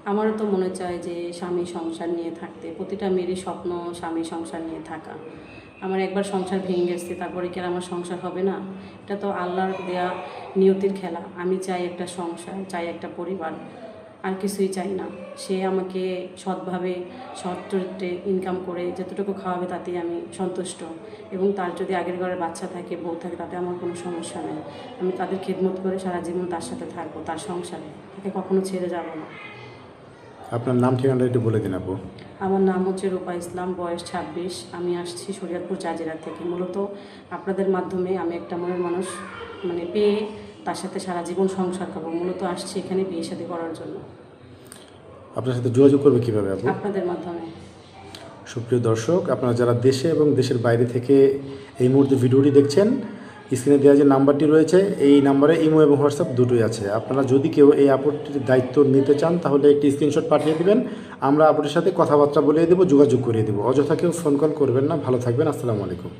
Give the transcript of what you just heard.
আমারও তো মনে চায় যে স্বামী সংসার নিয়ে থাকতে, প্রতিটা মেয়েরই স্বপ্ন স্বামী সংসার নিয়ে থাকা। আমার একবার সংসার ভেঙে গেছে, তারপরে কি আর আমার সংসার হবে না? এটা তো আল্লাহর দেয়া নিয়তির খেলা। আমি চাই একটা সংসার, চাই একটা পরিবার, আর কিছুই চাই না। সে আমাকে সৎভাবে, সৎ চরিত্রে ইনকাম করে যতটুকু খাওয়াবে তাতেই আমি সন্তুষ্ট। এবং তার যদি আগের ঘরে বাচ্চা থাকে, বউ থাকে, তাতে আমার কোনো সমস্যা নেই। আমি তাদের খেদমত করে সারা জীবন তার সাথে থাকবো, তার সংসারে। তাকে কখনো ছেড়ে যাব না। আপনার নাম ঠিকানাটা একটু বলে দিন আপু। আমার নাম হচ্ছে রূপা ইসলাম, বয়স 26। আমি আসছি শরীয়তপুর জাজিরা থেকে। মূলত আপনাদের মাধ্যমে আমি একটা মনের মানুষ পেয়ে তার সাথে সারা জীবন সংসার করবো। মূলত আসছি এখানে বিয়ে শাদী করার জন্য। আপনার সাথে যোগাযোগ করবে কীভাবে আপু? আপনাদের মাধ্যমে। সুপ্রিয় দর্শক, আপনারা যারা দেশে এবং দেশের বাইরে থেকে এই মুহূর্তে ভিডিওটি দেখছেন, স্ক্রিনে দেওয়া যে নাম্বারটি রয়েছে এই নাম্বারে ইমো এবং হোয়াটসঅ্যাপ দুটোই আছে। আপনারা যদি কেউ এই আপুটির দায়িত্ব নিতে চান তাহলে একটি স্ক্রিনশট পাঠিয়ে দেবেন, আমরা আপুটির সাথে কথাবার্তা বলিয়ে দেবো, যোগাযোগ করিয়ে দেবো। অযথা কেউ ফোন কল করবেন না। ভালো থাকবেন। আসসালামু আলাইকুম।